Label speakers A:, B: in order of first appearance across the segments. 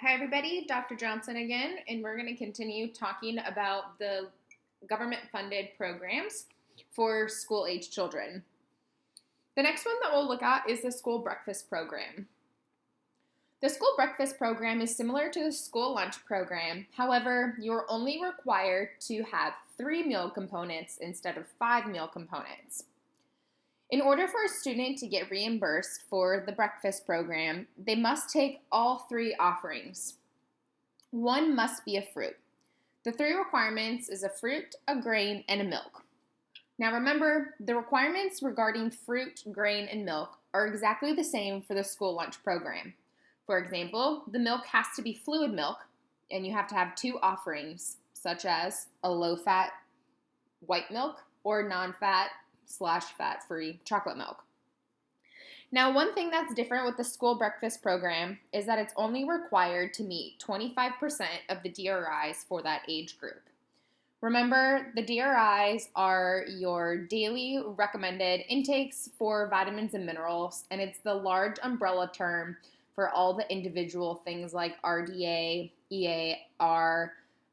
A: Hi, everybody. Dr. Johnson again, and we're going to continue talking about the government funded programs for school age children. The next one that we'll look at is the school breakfast program. The school breakfast program is similar to the school lunch program. However, you're only required to have 3 meal components instead of 5 meal components. In order for a student to get reimbursed for the breakfast program, they must take all 3 offerings. One must be a fruit. The 3 requirements is a fruit, a grain, and a milk. Now remember, the requirements regarding fruit, grain, and milk are exactly the same for the school lunch program. For example, the milk has to be fluid milk, and you have to have 2 offerings, such as a low-fat white milk or non-fat / fat-free chocolate milk. Now, one thing that's different with the school breakfast program is that it's only required to meet 25% of the DRIs for that age group. Remember, the DRIs are your daily recommended intakes for vitamins and minerals, and it's the large umbrella term for all the individual things like RDA, EAR,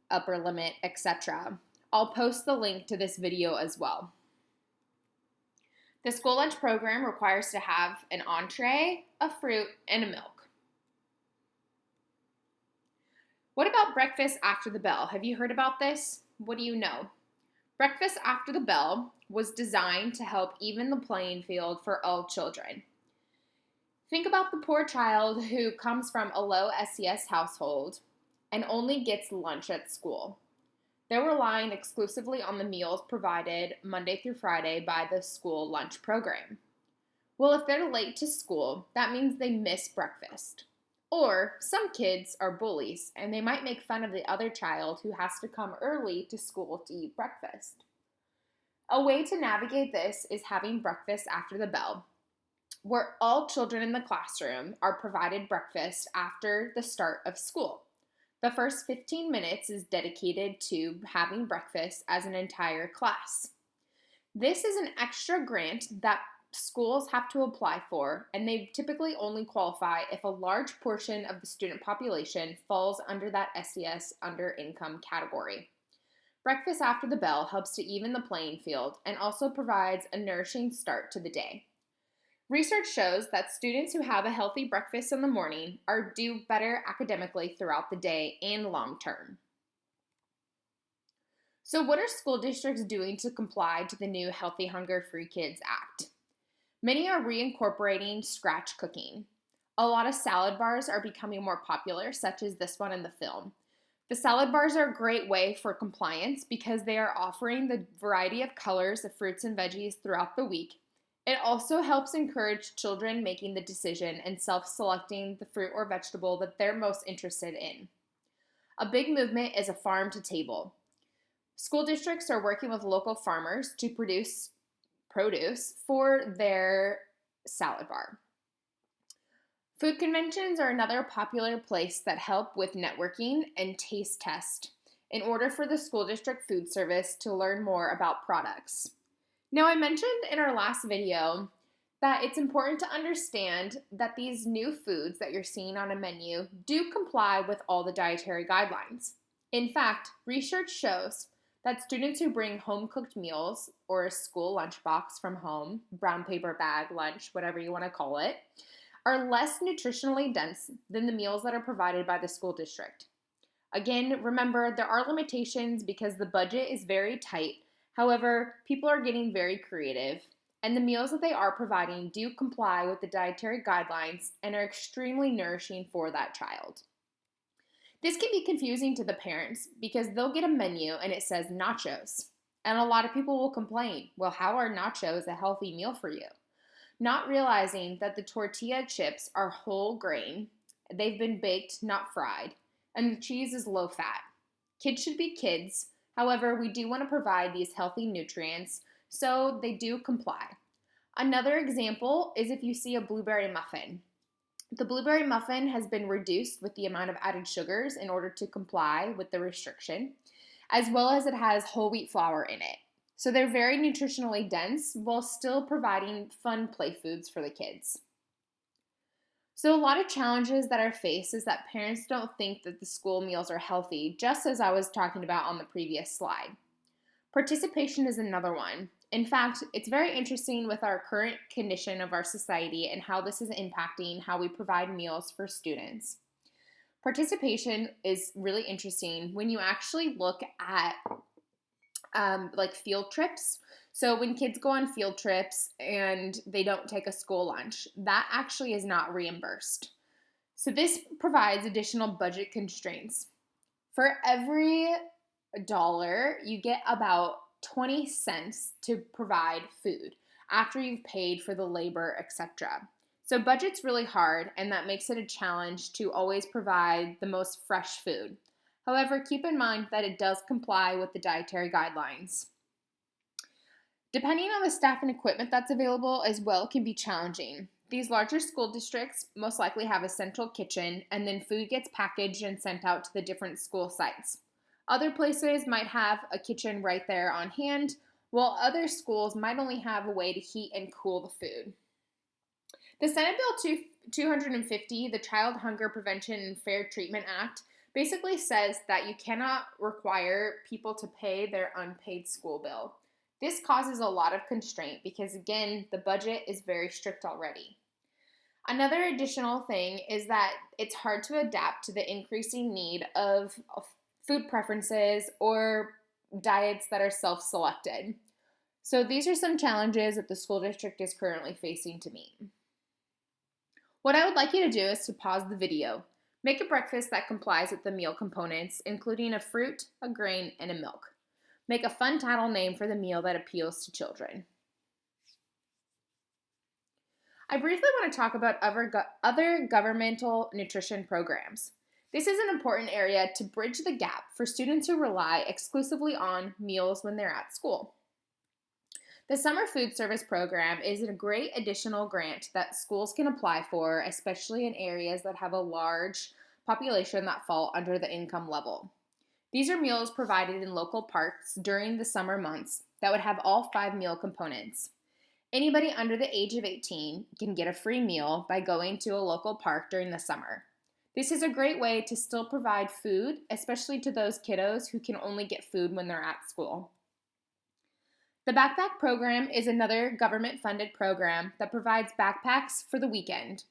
A: upper limit, etc. I'll post the link to this video as well. The school lunch program requires to have an entree, a fruit, and a milk. What about breakfast after the bell? Have you heard about this? What do you know? Breakfast after the bell was designed to help even the playing field for all children. Think about the poor child who comes from a low SES household and only gets lunch at school. They're relying exclusively on the meals provided Monday through Friday by the school lunch program. Well, if they're late to school, that means they miss breakfast. Or some kids are bullies and they might make fun of the other child who has to come early to school to eat breakfast. A way to navigate this is having breakfast after the bell, where all children in the classroom are provided breakfast after the start of school. The first 15 minutes is dedicated to having breakfast as an entire class. This is an extra grant that schools have to apply for, and they typically only qualify if a large portion of the student population falls under that SES under income category. Breakfast after the bell helps to even the playing field and also provides a nourishing start to the day. Research shows that students who have a healthy breakfast in the morning do better academically throughout the day and long term. So what are school districts doing to comply to the new Healthy Hunger Free Kids Act? Many are reincorporating scratch cooking. A lot of salad bars are becoming more popular, such as this one in the film. The salad bars are a great way for compliance because they are offering the variety of colors of fruits and veggies throughout the week. It also helps encourage children making the decision and self-selecting the fruit or vegetable that they're most interested in. A big movement is a farm to table. School districts are working with local farmers to produce produce for their salad bar. Food conventions are another popular place that help with networking and taste test in order for the school district food service to learn more about products. Now, I mentioned in our last video that it's important to understand that these new foods that you're seeing on a menu do comply with all the dietary guidelines. In fact, research shows that students who bring home-cooked meals or a school lunchbox from home, brown paper bag, lunch, whatever you want to call it, are less nutritionally dense than the meals that are provided by the school district. Again, remember, there are limitations because the budget is very tight. However, people are getting very creative, and the meals that they are providing do comply with the dietary guidelines and are extremely nourishing for that child. This can be confusing to the parents because they'll get a menu and it says nachos, and a lot of people will complain, well, how are nachos a healthy meal for you? Not realizing that the tortilla chips are whole grain, they've been baked, not fried, and the cheese is low fat. Kids should be kids. However, we do want to provide these healthy nutrients, so they do comply. Another example is if you see a blueberry muffin. The blueberry muffin has been reduced with the amount of added sugars in order to comply with the restriction, as well as it has whole wheat flour in it. So they're very nutritionally dense while still providing fun play foods for the kids. So, a lot of challenges that are faced is that parents don't think that the school meals are healthy, just as I was talking about on the previous slide. Participation is another one. In fact, it's very interesting with our current condition of our society and how this is impacting how we provide meals for students. Participation is really interesting when you actually look at like field trips. So when kids go on field trips and they don't take a school lunch, that actually is not reimbursed. So this provides additional budget constraints. For every dollar, you get about 20 cents to provide food after you've paid for the labor, etc. So budget's really hard, and that makes it a challenge to always provide the most fresh food. However, keep in mind that it does comply with the dietary guidelines. Depending on the staff and equipment that's available as well can be challenging. These larger school districts most likely have a central kitchen, and then food gets packaged and sent out to the different school sites. Other places might have a kitchen right there on hand, while other schools might only have a way to heat and cool the food. The Senate Bill 250, the Child Hunger Prevention and Fair Treatment Act, basically says that you cannot require people to pay their unpaid school bill. This causes a lot of constraint because, again, the budget is very strict already. Another additional thing is that it's hard to adapt to the increasing need of food preferences or diets that are self-selected. So these are some challenges that the school district is currently facing to meet. What I would like you to do is to pause the video. Make a breakfast that complies with the meal components, including a fruit, a grain, and a milk. Make a fun title name for the meal that appeals to children. I briefly want to talk about other governmental nutrition programs. This is an important area to bridge the gap for students who rely exclusively on meals when they're at school. The Summer Food Service Program is a great additional grant that schools can apply for, especially in areas that have a large population that fall under the income level. These are meals provided in local parks during the summer months that would have all 5 meal components. Anybody under the age of 18 can get a free meal by going to a local park during the summer. This is a great way to still provide food, especially to those kiddos who can only get food when they're at school. The Backpack Program is another government-funded program that provides backpacks for the weekend.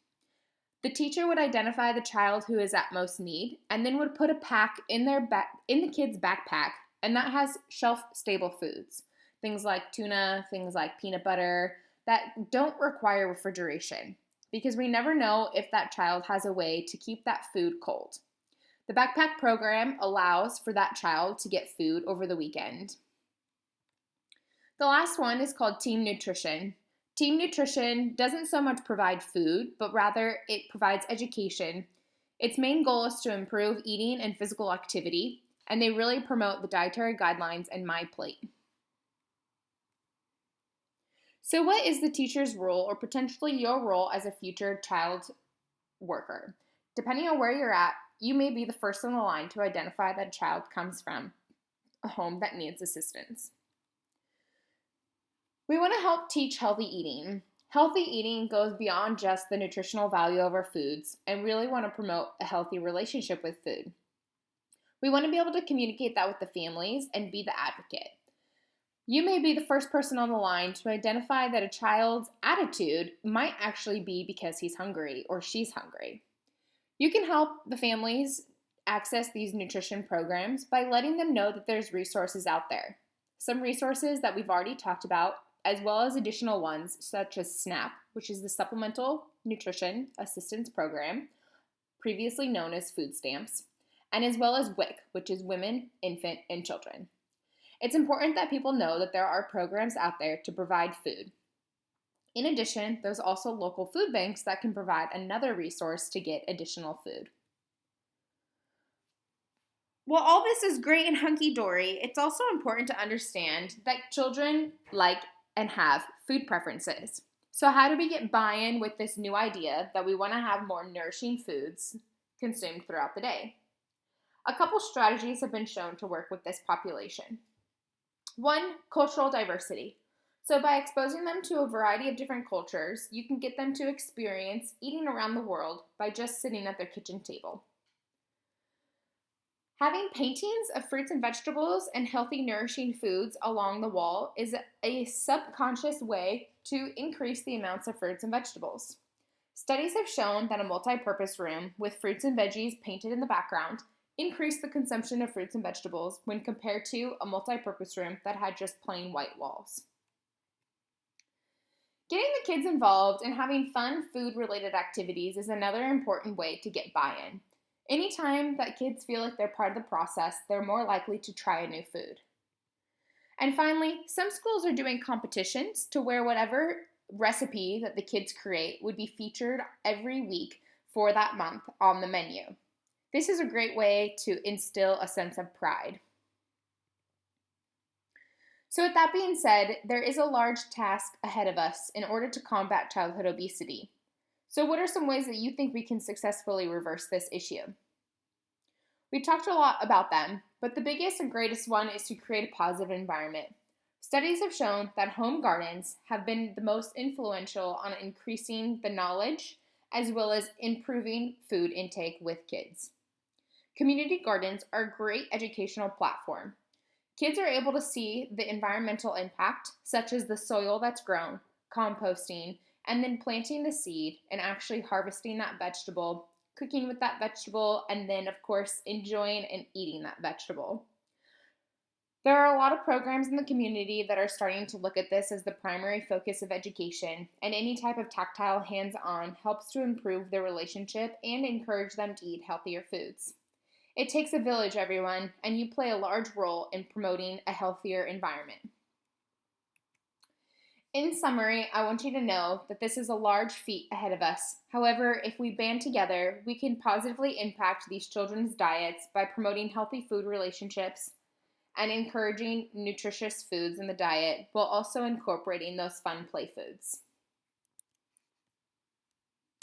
A: The teacher would identify the child who is at most need and then would put a pack in the kid's backpack, and that has shelf-stable foods. Things like tuna, things like peanut butter, that don't require refrigeration because we never know if that child has a way to keep that food cold. The Backpack Program allows for that child to get food over the weekend. The last one is called Team Nutrition. Team Nutrition doesn't so much provide food, but rather it provides education. Its main goal is to improve eating and physical activity, and they really promote the dietary guidelines and My Plate. So what is the teacher's role or potentially your role as a future child worker? Depending on where you're at, you may be the first on the line to identify that a child comes from a home that needs assistance. We want to help teach healthy eating. Healthy eating goes beyond just the nutritional value of our foods and really want to promote a healthy relationship with food. We want to be able to communicate that with the families and be the advocate. You may be the first person on the line to identify that a child's attitude might actually be because he's hungry or she's hungry. You can help the families access these nutrition programs by letting them know that there's resources out there. Some resources that we've already talked about, as well as additional ones such as SNAP, which is the Supplemental Nutrition Assistance Program, previously known as food stamps, and as well as WIC, which is Women, Infant, and Children. It's important that people know that there are programs out there to provide food. In addition, there's also local food banks that can provide another resource to get additional food. While all this is great and hunky-dory, it's also important to understand that children like and have food preferences. So how do we get buy-in with this new idea that we want to have more nourishing foods consumed throughout the day? A couple strategies have been shown to work with this population. 1, cultural diversity. So, by exposing them to a variety of different cultures, you can get them to experience eating around the world by just sitting at their kitchen table. Having paintings of fruits and vegetables and healthy, nourishing foods along the wall is a subconscious way to increase the amounts of fruits and vegetables. Studies have shown that a multi-purpose room with fruits and veggies painted in the background increased the consumption of fruits and vegetables when compared to a multi-purpose room that had just plain white walls. Getting the kids involved and having fun food-related activities is another important way to get buy-in. Anytime that kids feel like they're part of the process, they're more likely to try a new food. And finally, some schools are doing competitions to where whatever recipe that the kids create would be featured every week for that month on the menu. This is a great way to instill a sense of pride. So with that being said, there is a large task ahead of us in order to combat childhood obesity. So what are some ways that you think we can successfully reverse this issue? We talked a lot about them, but the biggest and greatest one is to create a positive environment. Studies have shown that home gardens have been the most influential on increasing the knowledge as well as improving food intake with kids. Community gardens are a great educational platform. Kids are able to see the environmental impact, such as the soil that's grown, composting, and then planting the seed and actually harvesting that vegetable, cooking with that vegetable, and then, of course, enjoying and eating that vegetable. There are a lot of programs in the community that are starting to look at this as the primary focus of education, and any type of tactile hands-on helps to improve their relationship and encourage them to eat healthier foods. It takes a village, everyone, and you play a large role in promoting a healthier environment. In summary, I want you to know that this is a large feat ahead of us. However, if we band together, we can positively impact these children's diets by promoting healthy food relationships and encouraging nutritious foods in the diet while also incorporating those fun play foods.